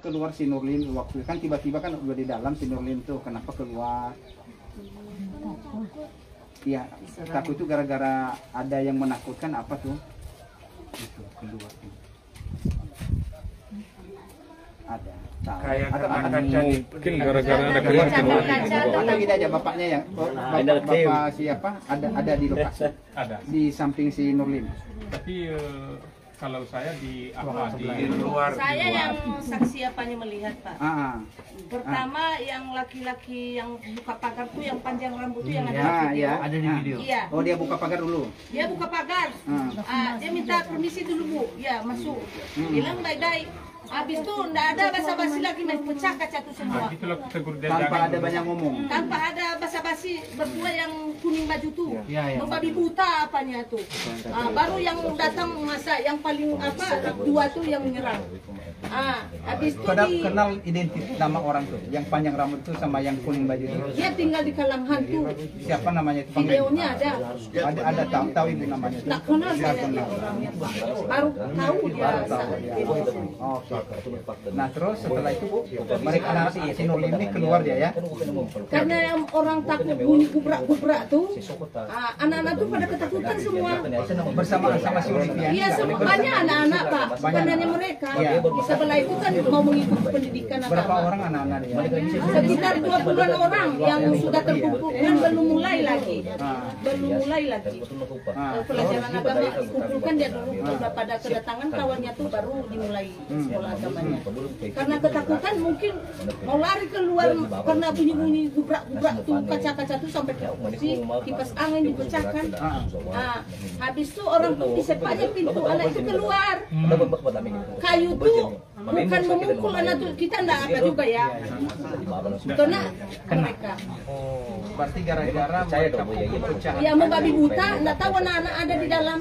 keluar si Nurlim waktu kan tiba-tiba kan udah di dalam si Nurlim tuh kenapa keluar? Iya, takut itu gara-gara ada yang menakutkan apa tuh? Itu keluar. Ada. Kayak atau mungkin gara-gara ada keluar atau tidak aja bapaknya ya? Bapak siapa? Ada di lokasi. ada. Di samping si Nurlim. Tapi kalau saya di luar. Saya yang saksi apanya melihat, Pak. Pertama yang laki-laki yang buka pagar tuh yang panjang rambut tuh yang ada di video. Ya. Ada di video. Iya. Oh, dia buka pagar dulu. Dia buka pagar. Dia minta permisi dulu, Bu. Ya, masuk. Bilang baik-baik. Habis itu enggak ada basa-basi lagi, main pecah kaca itu semua. Tanpa ada banyak ngomong. Tanpa ada basa-basi, berdua yang kuning baju tuh. Membabi buta apanya tuh. Baru yang datang masa yang paling dua tuh yang menyerang. Habis itu kenal identitas nama orang tuh, yang panjang rambut tuh sama yang kuning baju itu. Dia tinggal di Kalangan tuh. Siapa namanya itu? Videonya ada. Ada tahu ibu namanya. Nggak kenal saya orangnya. Baru tahu dia. Oke. Nah terus setelah itu Bu, mereka si Nurlim ini keluar dia ya? Karena yang orang takut bunyi gubrak-gubrak tuh, anak-anak tuh pada ketakutan semua. Bersamaan sama si Olivia? Iya, banyak anak-anak Pak, bukan hanya mereka. Sebelah itu kan mau mengikuti pendidikan agama. Berapa orang anak-anak dia? Sekitar 20-an orang yang sudah terkumpulkan, belum mulai lagi. Pelajaran agama dikumpulkan dia dulu, sudah pada kedatangan kawannya tuh baru dimulai sekolah agamanya. Karena ketakutan mungkin mau lari keluar karena bunyi-bunyi gubrak-gubrak tuh kaca-kaca tuh sampai si kipas angin dipecahkan. Habis itu orang tuh disepaknya pintu anak itu keluar. Kayu tuh bukan memukul anak tuh, kita enggak apa juga ya. Karena mereka. Berarti gara-gara mereka pecah. Ya membabi buta, enggak tahu anak-anak ada di dalam.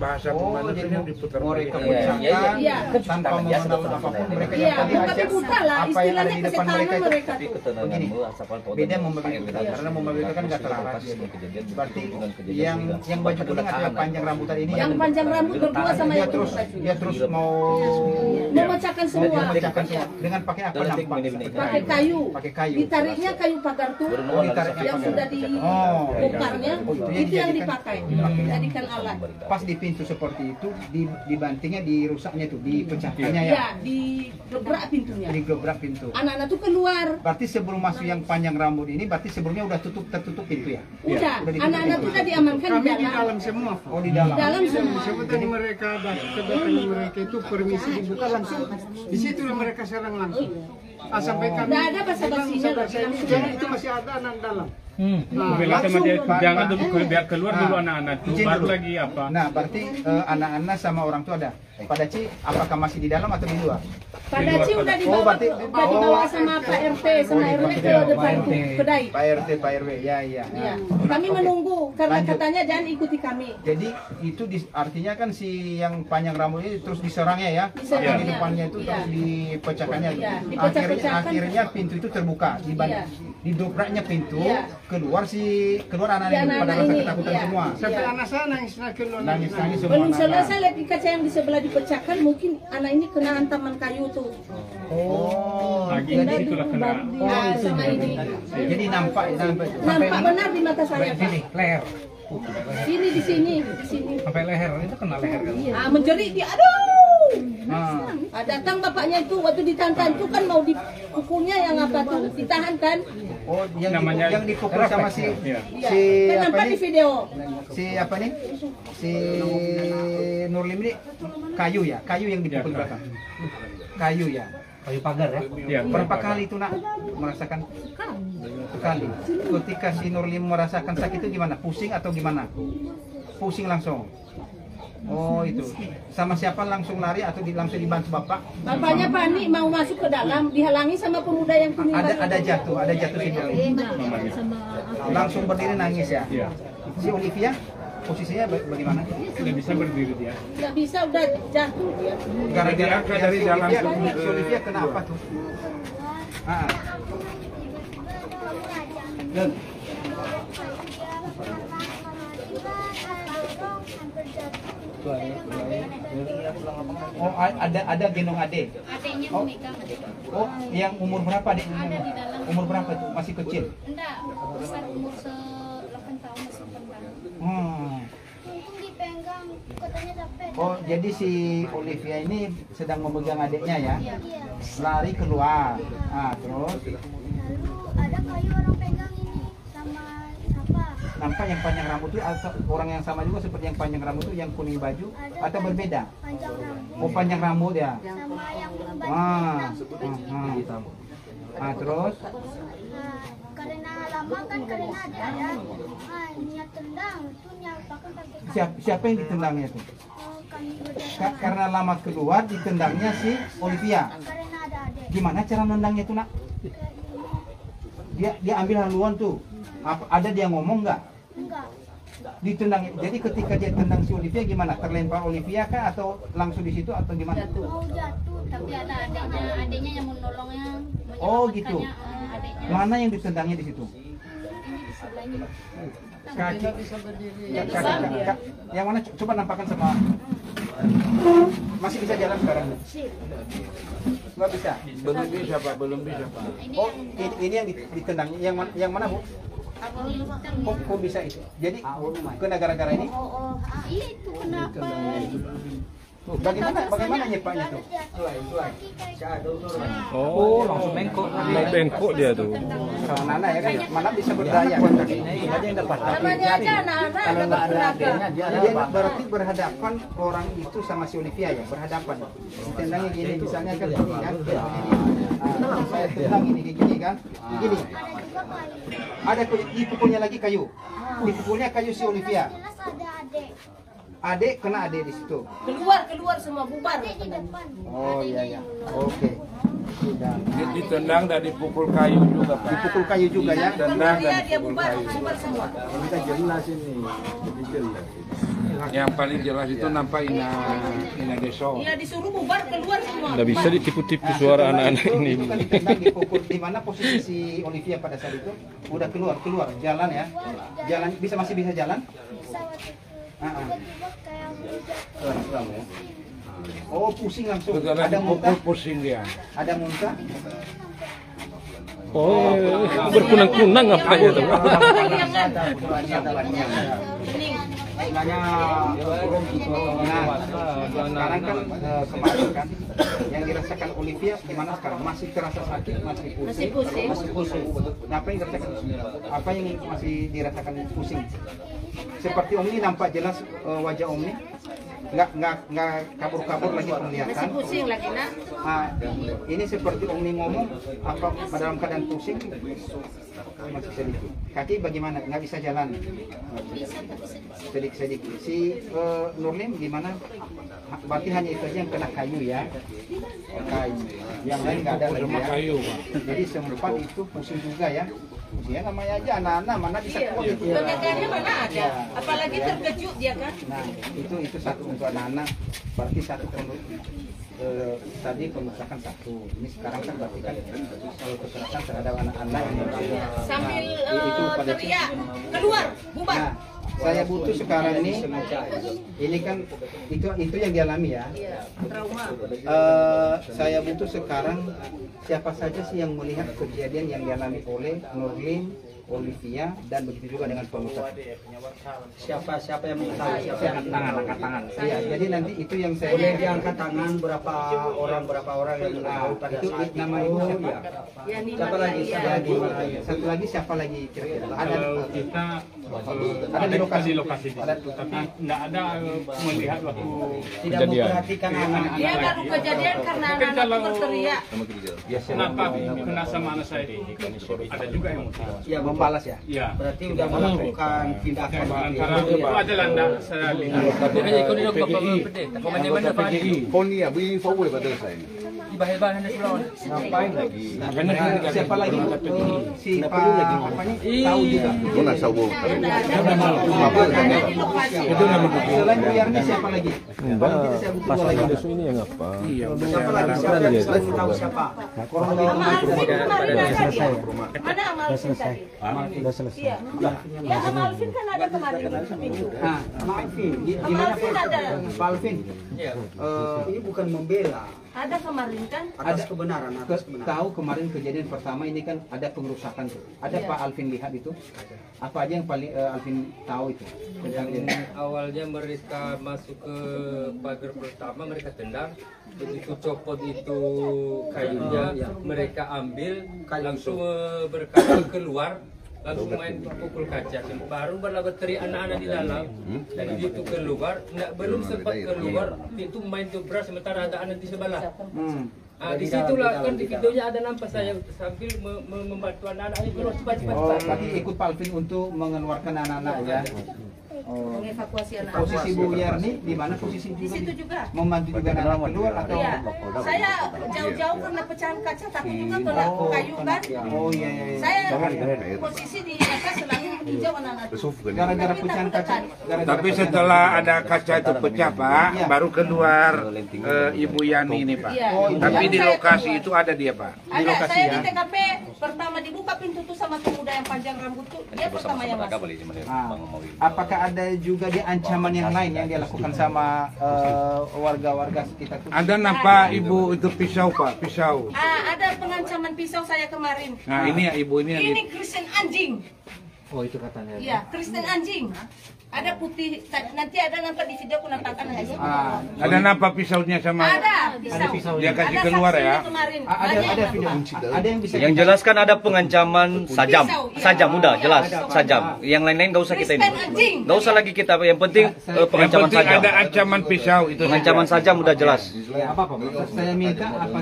Bahasa pemanusiaan diputar mereka pecahkan tanpa mengenal apapun mereka yang tadi membabi buta lah, apa yang ada di istilahnya depan mereka kesetanan itu. mereka tuh. Begini, beda membabi buta karena membabi buta kan nggak terarah. Berarti yang baju kuning atau yang panjang rambutan ini Yang panjang rambut berdua sama yang dia terus mau memecahkan semua. Dengan pakai apa nampak? Pakai kayu. Kayu. Ditariknya kayu pagar tuh. Yang sudah dibongkarnya itu yang dipakai. Jadikan alat. Pas di pintu seperti itu dibantingnya, dirusaknya tuh, dipecahkannya ya. Iya, digebrak pintunya. Digebrak pintu. Anak-anak tuh keluar. Berarti sebelum masuk yang panjang rambut ini, berarti sebelumnya udah tertutup pintu ya? Udah. Anak-anak tuh udah diamankan di dalam. Semua. Oh, di dalam. Dalam semua. Sebutan mereka kedatangan mereka itu permisi dibuka langsung. Di situlah mereka serang langsung. Sampai kami. Nggak ada basa-basinya. Jadi itu masih ada anak dalam. Sama dia jangan dulu biar keluar dulu anak-anak itu baru lagi apa. Nah berarti anak-anak sama orang tua ada. Pada Ci apakah masih di dalam atau di luar? Pada Ci udah dibawa sama Pak RT sama RW ke depan kedai. Pak RT, Pak RW, ya. Kami menunggu karena katanya jangan ikuti kami. Jadi itu artinya kan si yang panjang rambut ini terus diserangnya ya? Diserangnya. Di depannya itu terus dipecahkannya. Dipecah-pecahkan. Akhirnya pintu itu terbuka, didobraknya pintu, keluar anak-anak itu pada rasa ketakutan semua. Sampai anak saya nangis semua. Belum selesai lihat di kaca yang di sebelah dipecahkan, mungkin anak ini kena hantaman kayu tuh. Jadi itulah kena. Sama ini. Jadi nampak Benar di mata saya, Pak. leher. Sini di sini. Sampai leher, itu kena leher kan? Menjerit dia, aduh. Datang bapaknya itu waktu ditantang itu kan mau dipukulnya yang apa tuh, ditahan kan? Oh, yang dipukul sama si Kan nampak di video. Si apa nih? Si Nurlim ini kayu ya? Kayu yang dipukul berapa? Kayu ya? Kayu pagar ya? Iya. Berapa kali itu nak merasakan? Sekali. Ketika si Nurlim merasakan sakit itu gimana? Pusing atau gimana? Pusing langsung. Oh itu. Sama siapa langsung lari atau langsung dibantu bapak? Bapaknya panik mau masuk ke dalam, dihalangi sama pemuda yang kuning. Ada jatuh si Nurlim. Langsung berdiri nangis ya? Iya. Si Olivia posisinya bagaimana? Tidak bisa berdiri dia. Nggak bisa, udah jatuh dia. Gara-gara dari dalam si Olivia kena apa tuh? Oh, ada gendong adik. Adiknya Oh. memegang adik. Oh, yang umur berapa adik? Ada di dalam. Umur berapa tuh? Masih kecil. Enggak, besar umur 8 tahun masih 8 tahun. Untung dipegang, katanya dapat. Oh, jadi si Olivia ini sedang memegang adiknya ya? Iya. Lari keluar. Terus Lalu ada kayu orang pegang ini sama apa? nampak yang panjang rambut itu atau orang yang sama juga seperti yang panjang rambut itu yang kuning baju atau berbeda? Panjang rambut Oh, panjang rambut ya. sama yang baju Terus hitam. Karena lama kan karena ada niat tendang itu nyampakan pakai siapa yang ditendangnya tuh? kami berdua. Karena lama keluar ditendangnya si Olivia. Karena ada adik. Gimana cara nendangnya tuh nak? Dia ambil haluan tuh. Ada dia ngomong nggak? Enggak. Ditendang. Jadi ketika dia tendang si Olivia gimana? Terlempar Olivia kah atau langsung di situ atau gimana? Mau jatuh Tapi ada adiknya yang menolongnya. Oh, gitu. Adiknya Mana yang ditendangnya di situ? ini di sebelahnya. Kaki. Yang mana? Coba nampakkan sama. Masih bisa jalan sekarang? Nggak bisa. Belum bisa Pak, belum bisa Pak. Oh, ini yang ditendang. Yang mana Bu? Kok bisa itu? Jadi kena gara-gara ini? Iya itu kenapa? Bagaimana nyepaknya tuh? Oh, langsung bengkok dia tuh. Kalau Nana ya kan, mana bisa berdaya kan kakinya. Namanya aja anak-anak ada bertenaga. Dia berarti berhadapan orang itu sama si Olivia ya, berhadapan. Tendangnya gini, misalnya kan gini kan. Saya tendang ini gini kan, gini. Ada dipukulnya lagi kayu. Dipukulnya kayu si Olivia. jelas ada adik. Adik kena adik di situ. Keluar semua bubar. Adik di depan. Oh iya. Oke. Sudah. Ditendang dan dipukul kayu juga Pak. Dipukul kayu juga ya. Tendang dan Dia dipukul bubar kayu. semua. Kita jelas ini. Yang paling jelas itu nampak Ina Deso. Iya disuruh bubar keluar semua. Nggak bisa ditipu-tipu suara anak-anak ini. Itu kan ditendang, dipukul. Di mana posisi si Olivia pada saat itu? Udah keluar jalan ya. Jalan masih bisa jalan? Bisa waktu itu. Ah. Tiba-tiba kayak mau jatuh. Oh, pusing langsung. Setelah Ada dipukul muntah? pusing dia. Ada muntah? Oh, berkunang-kunang apa ya tuh? Sebenarnya sekarang kan kemarin kan yang dirasakan Olivia gimana sekarang? Masih terasa sakit, masih pusing? Masih pusing. Apa yang dirasakan? Apa yang masih dirasakan pusing? Seperti Om ini nampak jelas wajah Om ini nggak kabur-kabur lagi penglihatan. Masih pusing lagi nak. Ini seperti Om ini ngomong apa dalam keadaan pusing masih sedikit. Kaki bagaimana? Nggak bisa jalan? Sedikit-sedikit. Si Nurlim gimana? Berarti hanya itu aja yang kena kayu ya? Kayu. Yang lain nggak ada lagi ya? Kayu Pak. Jadi sempat itu pusing juga ya? Dia namanya aja anak-anak mana bisa kuat itu. Tenaganya mana ada? Apalagi terkejut dia kan. Nah itu satu untuk anak-anak. Berarti satu tadi pemesakan satu. Ini sekarang kan berarti kan kalau kekerasan terhadap anak-anak yang berbeda. Sambil Itu pada teriak keluar bubar. Nah, saya butuh sekarang ini kan itu yang dialami ya. Trauma. Saya butuh sekarang siapa saja sih yang melihat kejadian yang dialami oleh Nurlim, Olivia dan begitu juga dengan pengusaha. Siapa yang mengetahui Angkat tangan. Iya, jadi nanti itu yang saya boleh diangkat tangan berapa orang yang mengetahui pada itu saat nama ibu siapa? Yani Siapa lagi? Satu lagi siapa lagi kira-kira? Ada Kita ada di lokasi. tapi nggak ada melihat waktu tidak memperhatikan anak. Dia baru kejadian karena Mungkin anak kalau- berteriak. kenapa kena sama anak saya ini. Ada juga yang Ya, Membalas ya. Iya. berarti sudah melakukan tindakan. Antara itu adalah tidak saya lihat. Ponia, bring forward pada saya. Ngapain lagi? Siapa lagi? Si Pak apanya? Tahu juga. Mana sawo? Ada di lokasi. Selain Bu Yarni siapa lagi? Pasal Indonesia ini yang apa? Siapa lagi? Siapa yang selain tahu siapa? Sama Alvin kemarin ada dia. Mana Amal Alvin tadi? Iya. Ya sama Alvin kan ada kemarin seminggu. Nah, Pak Alvin, Sama Alvin ada. Pak Alvin, Ini bukan membela Ada kemarin kan? atas kebenaran, atas kebenaran. tahu kemarin kejadian pertama ini kan ada pengerusakan tuh. Ada Iya. Pak Alvin lihat itu? Apa aja yang paling Alvin tahu itu tentang ini? Awalnya mereka masuk ke pagar pertama, mereka tendang, begitu copot itu kayunya, mereka ambil, langsung berkaca keluar, langsung main pukul kaca. Baru berlagu teriak anak-anak di dalam, dan begitu keluar, belum sempat keluar, itu main dobrak sementara ada anak di sebelah. Ah, di situlah kan di videonya ada nampak saya sambil membantu anak-anak itu keluar cepat-cepat. Oh, tadi ikut Pak Alvin untuk mengeluarkan anak-anak ya. Oh. Mengevakuasi anak. Posisi Bu Yarni di mana posisi Di situ juga. membantu juga anak keluar atau? Iya. Saya jauh-jauh karena pecahan kaca takut juga kena kayu kan. Oh iya iya. iya. Saya posisi di atas selalu hijau anak-anak. Gara-gara pecahan kaca. Tapi setelah ada kaca itu pecah Pak, baru keluar Ibu Yani ini Pak. Iya. Tapi di Saya lokasi keluar. itu ada dia Pak. Ada, saya di TKP pertama dibuka pintu tuh sama pemuda yang panjang rambut tuh, dia pertama yang masuk. Apakah ada juga di ancaman yang lain yang dia lakukan sama warga-warga sekitar itu? Ada nampak Ibu itu pisau Pak, pisau. Ada pengancaman pisau saya kemarin. Nah ini ya Ibu ini yang Ini Kristen anjing. Oh itu katanya. Iya, Kristen anjing. Ada putih, nanti ada nampak di video aku nampakkan aja. ada nampak pisaunya sama. Ada pisau. Dia kasih Ada keluar ya. saksinya kemarin. Ada video. Ada yang bisa. Yang jelas kan ada pengancaman sajam. Pisau, iya. Sajam udah jelas, sajam. Yang lain-lain nggak usah kita ini. Kristen anjing. Nggak usah lagi kita, yang penting Yang pengancaman penting sajam. ada ancaman pisau itu. Pengancaman sajam udah jelas. Saya minta apa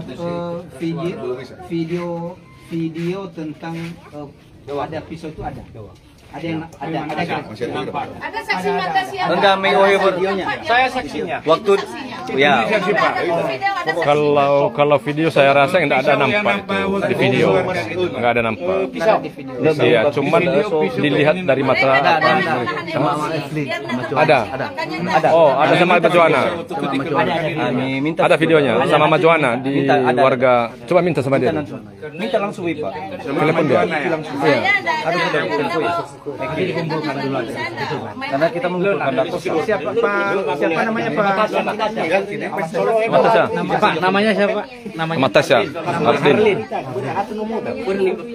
video tentang ada pisau itu ada. Ada yang Ada saksi mata siapa? Enggak, Saya saksinya. Waktu ya. Kalau video saya rasa nggak ada nampak itu di video, nggak ada nampak. Iya, cuman dilihat dari mata. Ada. Oh, ada sama Majuana. Ada videonya sama Majuana di warga. Coba minta sama dia. Minta langsung Pak. Telepon dia. Karena kita mengumpulkan data. siapa namanya Pak? Matasya. Pak, namanya siapa? Matasya. Ardin.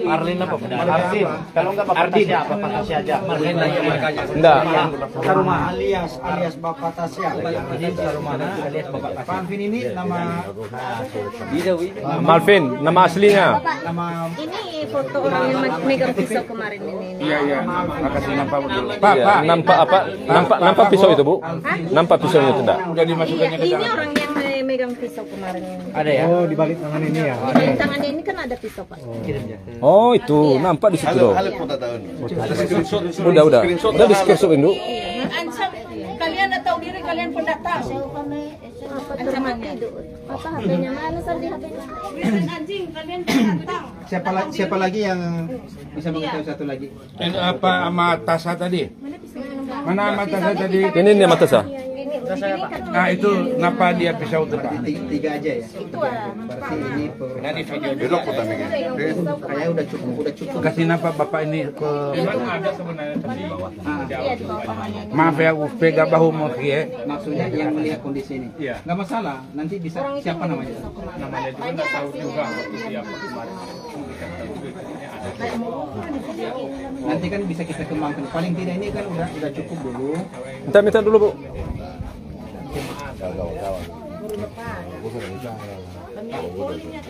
Marlin apa? Ardin. Kalau enggak Bapak Tasya, Bapak Tasya aja. Marlin aja makanya. Enggak. Saruma alias Bapak Tasya. Ini Sarumana alias Bapak Tasya. Pak Alvin ini nama Malvin, nama aslinya. Ini foto orang yang megang pisau kemarin ini. Iya. Makasih nampak betul. Iya, nampak apa? Nampak pisau itu, Bu? Nampak pisaunya itu enggak? Udah dimasukkannya ke Ini dalam. orang yang megang pisau kemarin ini. Ada ya? Oh, di balik tangan ini ya. Di balik tangannya ini kan ada pisau, Pak. Oh, itu nampak di situ loh. Udah di screenshot Indo. Ancam kalian tak tahu diri kalian pendatang. Ancamannya. Apa HP-nya? Mana di HP-nya? Kristen anjing kalian pendatang. siapa lagi yang bisa mengetahui satu lagi? Ini apa sama Tasa tadi? Mana sama Tasa tadi? Ini dia Matasya. Nah itu kenapa dia pisau itu Pak? Tiga aja ya. Itu Berarti ini Nanti video Belok kok tamik. kayak udah cukup. kasih nampak Bapak ini ke Ada sebenarnya tapi Iya, di bawah pamannya. maaf ya pegang bahu mau ya. Maksudnya yang melihat kondisi ini. Iya. Nggak masalah. Nanti bisa siapa namanya? namanya juga nggak tahu juga waktu siapa kemarin. Nanti kan bisa kita kembangkan. Paling tidak ini kan udah cukup dulu. Minta dulu, Bu.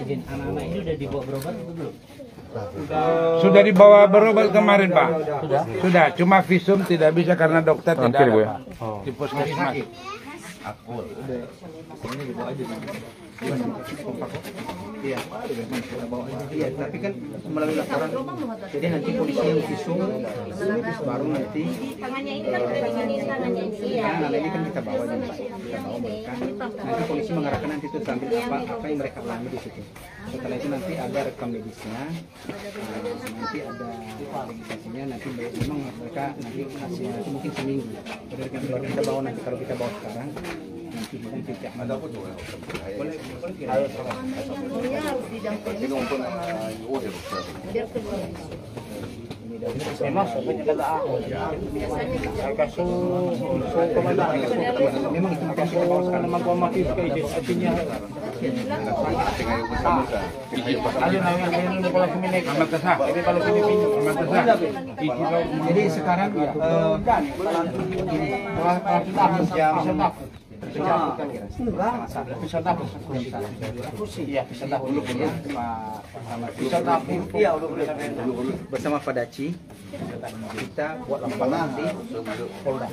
Anak-anak ini udah dibawa berobat belum? Sudah dibawa berobat kemarin Pak. Sudah. Cuma visum tidak bisa karena dokter tidak Hampir, Bu, ada. ya. Di puskesmas. Iya. Iya, tapi kan melalui laporan. Jadi nanti polisi yang visum baru nanti. Tangannya ini kan udah di sini tangannya ini. Iya. Nah, ini kan kita bawa aja, kita bawa mereka. Nanti polisi mengarahkan nanti itu sambil apa yang mereka alami di situ. Setelah itu nanti ada rekam medisnya, nanti ada legislasinya, nanti memang mereka nanti hasilnya itu mungkin seminggu. Jadi kita bawa nanti kalau kita bawa sekarang nanti cek. Ada apa tuh? Boleh harus didampingi. Biar Masuk penyakit aku. Kasu Memang itu makasih ke bawah sekali. memang pemakai kayak artinya. Jadi sekarang bersama Pak Daci kita buat lapangan di Polda.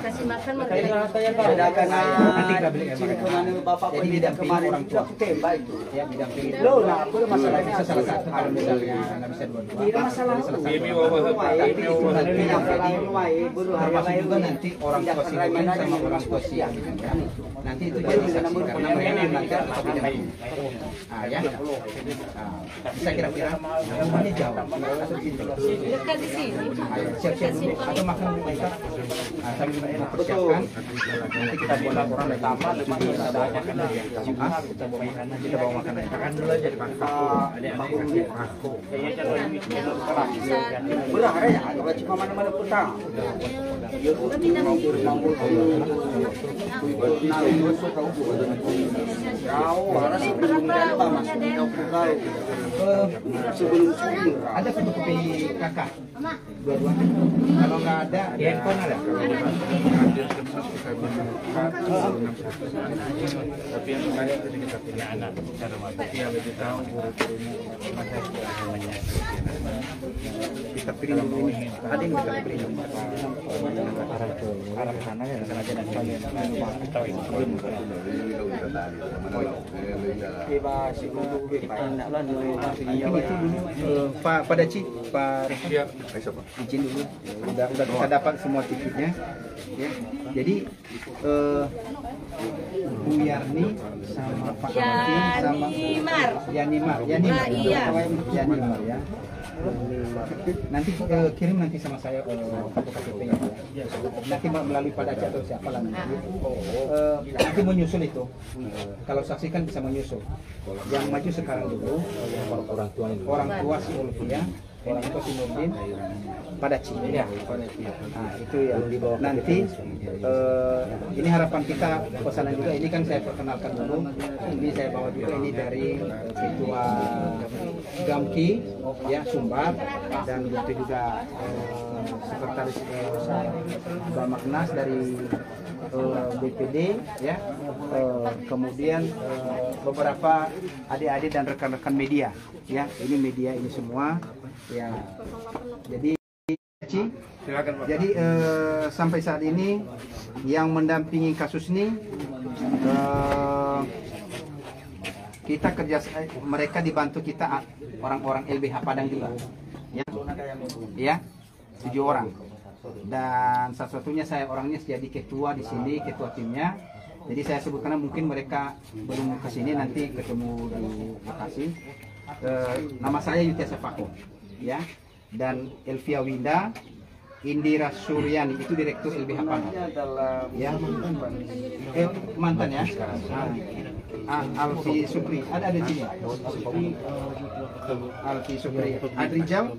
Kasih makan mereka. Nanti kita beli jadi didampingi orang tua. Ya, didampingi. Masalahnya bisa salah satu kalau misalnya nggak bisa dua-dua. Termasuk juga nanti orang tua si Nurdin sama orang tua si Amin. Nanti itu jadi saksi karena mereka nanti akan didampingi. Ya, bisa kira-kira rumahnya jauh atau di sini? Dekat di sini. Siap-siap dulu atau makan dulu kita sambil mempersiapkan. Nanti kita buat laporan dari taman, kita bawa makanan. Makan dulu aja di ada fotokopi kakak dua-dua. Kalau nggak ada handphone ada. Tapi yang kemarin tadi kita punya anak cara dia lebih tahu Kita pilih dulu ini. Ada yang kita pilih. Arah ke sana ya, sengaja dan kalian tahu itu. Pak Daci, Pak izin dulu. Udah kita dapat semua tiketnya. Ya. Jadi Bu Yarni sama Pak Martin sama Yanimar ya. Nanti kirim nanti sama saya kartu KTP-nya. Nanti melalui Pak Daci atau siapa lah nanti. Nanti menyusul itu. Kalau saksi kan bisa menyusul. Yang maju sekarang dulu orang tua si Olivia, orang tua si Nurdin, Pak Daci. Ya. Nah, itu ya. Nanti ini harapan kita pesanan juga. Ini kan saya perkenalkan dulu. Ini saya bawa juga ini dari Ketua Gamki ya Sumbar dan itu juga Sekretaris Mbak Magnas dari BPD ya. Kemudian beberapa adik-adik dan rekan-rekan media ya. Ini media ini semua ya. Jadi silakan Pak. Jadi sampai saat ini yang mendampingi kasus ini kita kerja, mereka dibantu kita orang-orang LBH Padang juga ya 7 orang dan satu-satunya saya orangnya jadi ketua di sini, ketua timnya. Jadi saya sebut karena mungkin mereka belum ke sini, nanti ketemu di Bekasi. Nama saya Yutiasa Fako ya, dan Elvia Winda, Indira Suryani itu direktur LBH Padang ya, mantan ya. Alfi Supri ada di sini. Alfi Supri, Adrijal,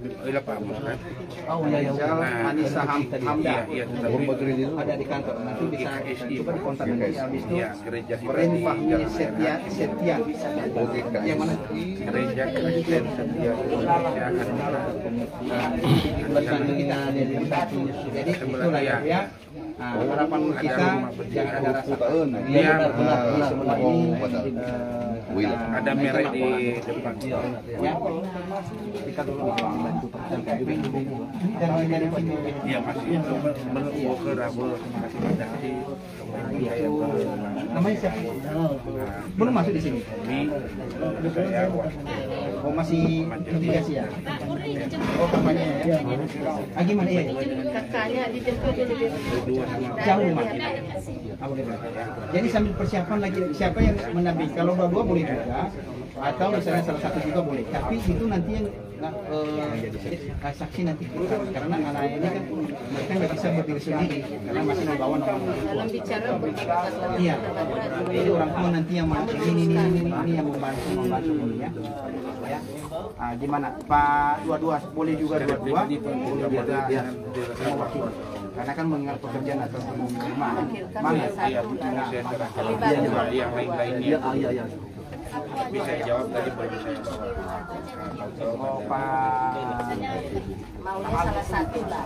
Adrijal, Anissa Hamda ada di kantor. Nanti bisa coba dikontak nanti. Habis itu Ren Fahmi Setia yang mana? Gereja Kristen Setia Indonesia akan kita ada di tempat. Jadi itulah ya. Harapan kita jangan ada rasa takut. Semua ini ada merek di depan. Ya, kita dulu bantu pertanyaan dan dari sini. Iya masih belum ke Rabu. Namanya siapa? Belum masuk di sini. Oh masih investigasi ya? Oh kampanye ya? Gimana ya? Kakaknya dijemput jadi Jauh mas. Jadi sambil persiapan lagi siapa yang mendampingi. Kalau dua boleh boleh juga, atau misalnya salah satu juga boleh. Tapi itu nanti yang saksi nanti kita, karena anak ini kan mereka nggak bisa berdiri sendiri karena masih membawa nomor dalam bicara berbakat lagi. Iya. Jadi orang tua nanti yang ini yang membantu ya. Ya. Ah, gimana? Pak dua-dua boleh juga dua-dua. Ya. Karena kan mengingat pekerjaan atau mana? Yang lain-lainnya. Iya. Bisa jawab tadi belum saya Oh, Pak. Maunya salah satu lah.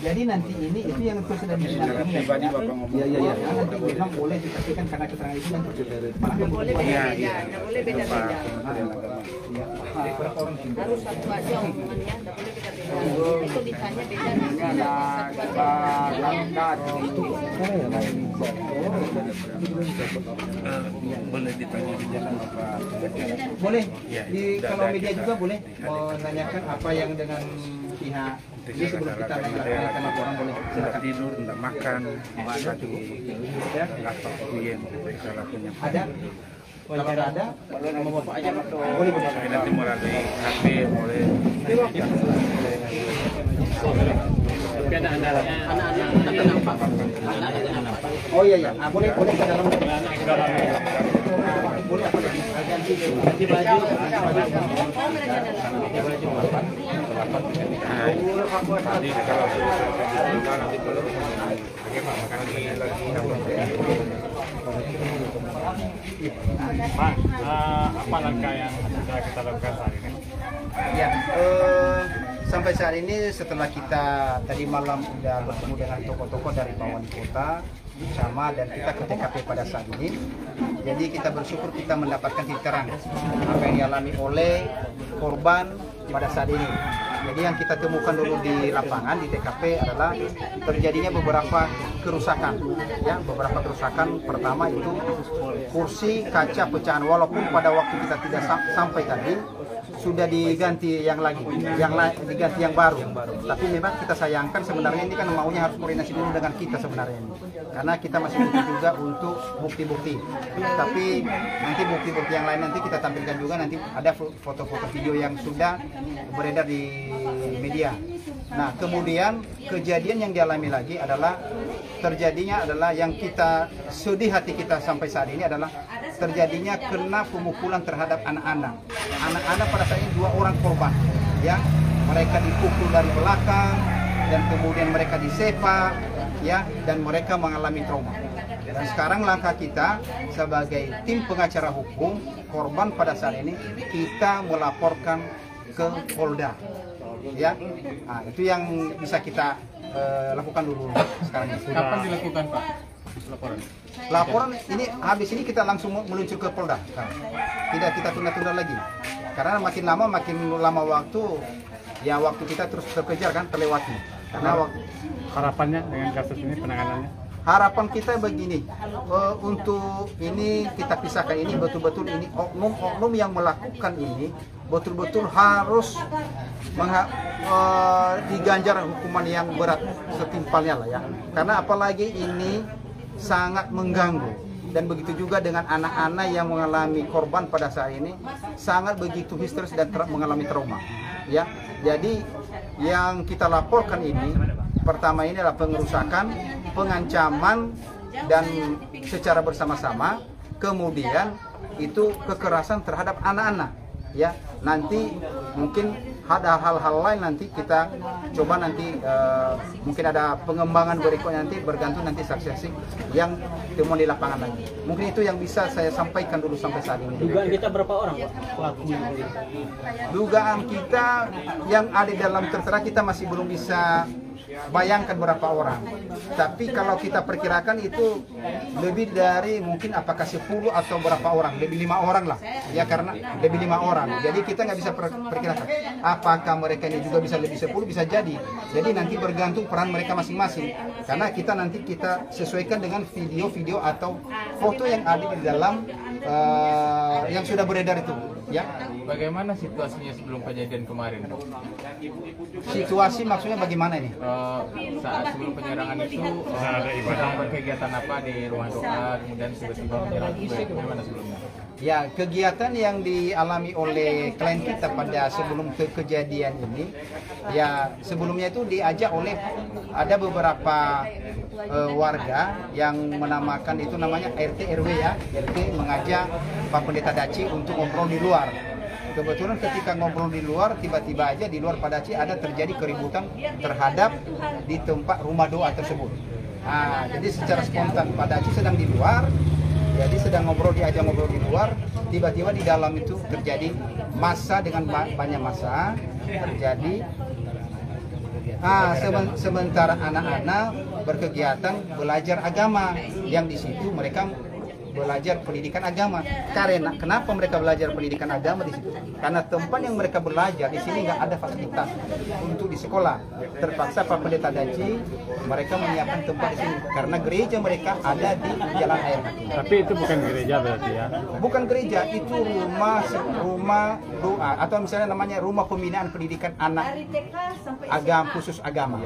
Jadi nanti ini itu yang sudah dibilang pribadi Bapak ngomong. Iya. Nanti bilang boleh tapi kan karena keterangan itu nanti malah Boleh beda-beda, nggak boleh beda-beda. Harus satu aja omongannya, nggak boleh beda-beda. Itu ditanya beda nanti Boleh ditanya di jalan apa? Boleh. Di kalau media juga boleh menanyakan apa yang dengan pihak ini sebelum kita melakukan laporan boleh. Tidak tidur, tidak makan, lagi laptop kuyen, salah punya. Ada? Kalau ada, nama bapak aja boleh bapak. Nanti melalui HP boleh. Oh iya. Boleh ke dalam. Boleh apa lagi? Ganti baju. Tadi kalau nanti belum Pak, apa langkah yang sudah kita lakukan saat ini? Ya, sampai saat ini setelah kita tadi malam sudah bertemu dengan tokoh-tokoh dari Pak Wali Kota sama dan kita ke TKP pada saat ini. Jadi kita bersyukur kita mendapatkan titik terang apa yang dialami oleh korban pada saat ini. Jadi yang kita temukan dulu di lapangan di TKP adalah terjadinya beberapa kerusakan, ya beberapa kerusakan. Pertama itu kursi kaca pecahan, walaupun pada waktu kita tidak sampai tadi sudah diganti yang lagi, diganti yang baru. Tapi memang kita sayangkan sebenarnya ini kan maunya harus koordinasi dulu dengan kita sebenarnya ini, karena kita masih butuh juga untuk bukti-bukti. Tapi nanti bukti-bukti yang lain nanti kita tampilkan juga, nanti ada foto-foto video yang sudah beredar di media. Nah kemudian kejadian yang dialami lagi adalah terjadinya adalah yang kita sedih hati kita sampai saat ini adalah terjadinya kena pemukulan terhadap anak-anak. Anak-anak pada saat ini 2 orang korban, ya mereka dipukul dari belakang dan kemudian mereka disepak, ya dan mereka mengalami trauma. Dan sekarang langkah kita sebagai tim pengacara hukum korban pada saat ini kita melaporkan ke Polda, ya. Nah, itu yang bisa kita lakukan dulu sekarang ini. Kapan dilakukan Pak Laporan ini habis ini kita langsung meluncur ke Polda. Nah, tidak kita tunda-tunda lagi. Karena makin lama waktu, ya waktu kita terus terkejar kan, terlewati. Karena harapannya dengan kasus ini penanganannya? Harapan kita begini, untuk ini kita pisahkan ini betul-betul ini oknum-oknum yang melakukan ini betul-betul harus diganjar hukuman yang berat setimpalnya lah ya. Karena apalagi ini sangat mengganggu dan begitu juga dengan anak-anak yang mengalami korban pada saat ini sangat begitu histeris dan mengalami trauma ya. Jadi yang kita laporkan ini pertama ini adalah pengerusakan, pengancaman dan secara bersama-sama, kemudian itu kekerasan terhadap anak-anak ya. Nanti mungkin ada hal-hal lain nanti kita coba nanti mungkin ada pengembangan berikutnya nanti bergantung nanti saksi-saksi yang temuan di lapangan lagi. Mungkin itu yang bisa saya sampaikan dulu sampai saat ini. Dugaan kita berapa orang Pak pelaku? Dugaan kita yang ada dalam tertera kita masih belum bisa bayangkan berapa orang. Tapi kalau kita perkirakan itu lebih dari mungkin apakah 10 atau berapa orang, lebih 5 orang lah. Ya karena lebih 5 orang. Jadi kita nggak bisa perkirakan apakah mereka ini juga bisa lebih 10, bisa jadi. Jadi nanti bergantung peran mereka masing-masing. Karena kita nanti kita sesuaikan dengan video-video atau foto yang ada di dalam yang sudah beredar itu. Ya. Bagaimana situasinya sebelum kejadian kemarin? Situasi maksudnya bagaimana ini? Saat sebelum penyerangan itu sedang berkegiatan apa di ruang doa, kemudian tiba-tiba menyerang, bagaimana sebelumnya? Ya, kegiatan yang dialami oleh klien kita pada sebelum kejadian ini, ya sebelumnya itu diajak oleh ada beberapa warga yang menamakan itu namanya RT RW ya, RT mengajak Pak Pendeta Daci untuk ngobrol di luar. Kebetulan ketika ngobrol di luar, tiba-tiba aja di luar Pak Daci ada terjadi keributan terhadap di tempat rumah doa tersebut. Nah, jadi secara spontan Pak Daci sedang di luar. Jadi sedang diajak ngobrol di luar, tiba-tiba di dalam itu terjadi massa dengan banyak massa terjadi. Sementara anak-anak berkegiatan belajar agama, yang di situ mereka belajar pendidikan agama. Karena kenapa mereka belajar pendidikan agama di situ? Karena tempat yang mereka belajar di sini nggak ada fasilitas untuk di sekolah. Terpaksa Pak Pendeta Daci mereka menyiapkan tempat di sini karena gereja mereka ada di Jalan Air Mati. Tapi itu bukan gereja berarti ya? Bukan gereja, itu rumah doa atau misalnya namanya rumah pembinaan pendidikan anak agama khusus agama.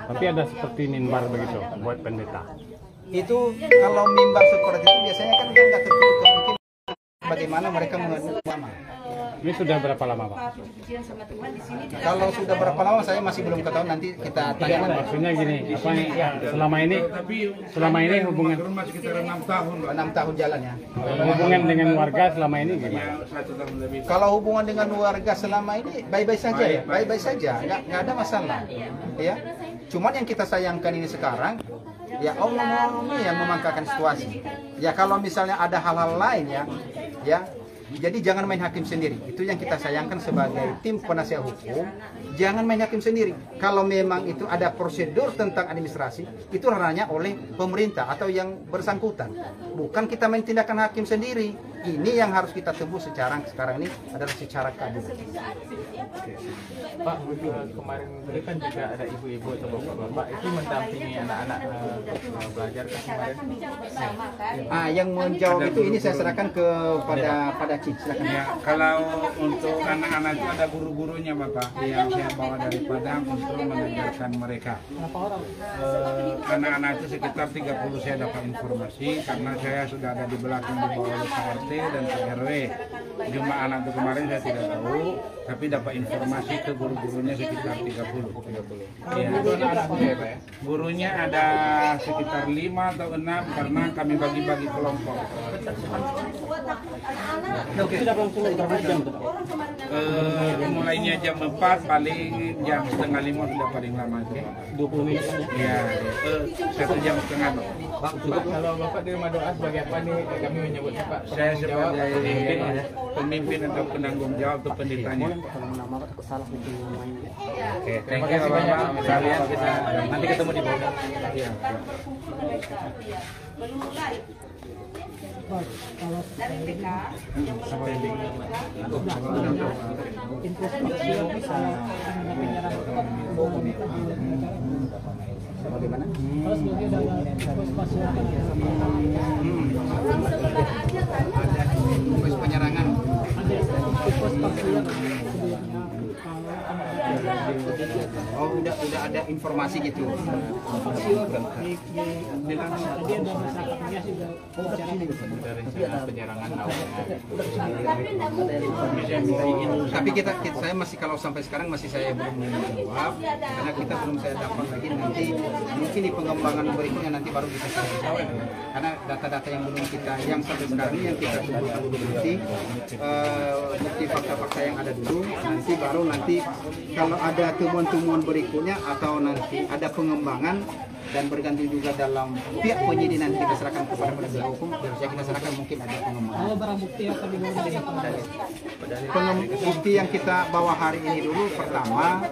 Tapi ada seperti mimbar begitu buat pendeta. Itu kalau mimbar seperti itu biasanya kan nggak tertutup kemungkinan bagaimana mereka mengenal agama. Ini sudah berapa lama, Pak? Kalau sudah berapa lama saya masih belum ketahui, nanti kita tanya. Maksudnya gini, apa selama ini hubungan sekitar 6 tahun. 6 tahun jalannya. Hubungan dengan warga selama ini gimana? Kalau hubungan dengan warga selama ini baik-baik saja ya, baik-baik saja, nggak ada masalah. Ya, cuman yang kita sayangkan ini sekarang, ya Allah yang memangkakan situasi. Ya kalau misalnya ada hal-hal lain ya. Jadi jangan main hakim sendiri. Itu yang kita sayangkan sebagai tim penasihat hukum. Jangan main hakim sendiri. Kalau memang itu ada prosedur tentang administrasi, itu ranahnya oleh pemerintah atau yang bersangkutan. Bukan kita main tindakan hakim sendiri. Ini yang harus kita tembus sekarang ini adalah secara keadilan. Pak, kemarin tadi kan juga ada ibu-ibu atau bapak-bapak itu mendampingi anak-anak belajar kemarin. Yang menjawab itu ini saya serahkan kepada Cik. Silakan. Ya, kalau untuk anak-anak itu ada guru-gurunya Bapak yang saya bawa dari Padang untuk mengajarkan mereka. Anak-anak itu sekitar 30 saya dapat informasi karena saya sudah ada di belakang di bawah oleh Pak RT dan Pak RW. Jumlah anak itu kemarin saya tidak tahu, tapi dapat informasi ke guru-gurunya sekitar 30. Ya. Gurunya ada sekitar 5 atau 6 karena kami bagi-bagi kelompok. Sudah langsung berapa jam tuh? Mulainya jam 4, paling jam setengah 5 sudah paling lama. 20 menit ya? 1 jam setengah. Pak, kalau Bapak di rumah doa sebagai apa nih? Kami menyebutnya Pak. Saya sebagai pemimpin atau penanggung jawab atau pendetanya. Oke, thank you Bapak. Kalian kita nanti ketemu di bawah. Belum mulai. Dari TK bagaimana? Penyerangan. Oh, udah ada informasi gitu. Tapi saya masih kalau sampai sekarang saya belum menjawab karena kita belum saya dapat lagi, nanti mungkin di pengembangan berikutnya nanti baru bisa saya jawab karena data-data yang belum kita yang sampai sekarang yang kita tunggu dulu bukti fakta-fakta yang ada dulu, nanti kalau ada temuan-temuan berikutnya atau nanti ada pengembangan dan bergantung juga dalam pihak penyidik nanti kita serahkan kepada penegak hukum, ya kita serahkan mungkin ada pengembangan. Kalau barang bukti yang kami bawa dari bukti yang kita bawa hari ini dulu pertama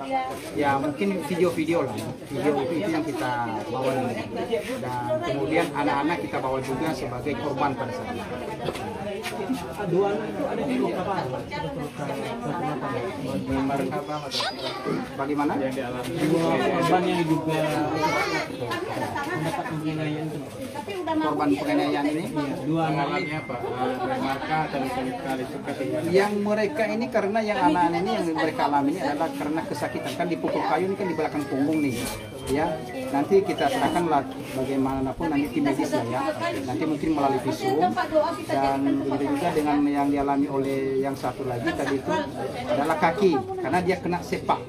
ya mungkin video-video lah, video itu yang kita bawa dulu. Dan kemudian anak-anak kita bawa juga sebagai korban pada saat itu. Dua itu ada di luka apa? Bagaimana? Dua korban yang diduga mendapat penganiayaan itu. Tapi udah mau korban penganiayaan ini. Dua anak-anaknya Pak, Marka atau kali suka Yang mereka ini karena yang anak-anak ini yang mereka alami ini adalah karena kesakitan, kan dipukul kayu ini kan di belakang punggung nih, ya. Nanti kita serahkanlah bagaimanapun nanti tim medis lah ya. Nanti mungkin melalui visum dan begitu juga dengan yang dialami oleh yang satu lagi tadi itu adalah kaki karena dia kena sepak.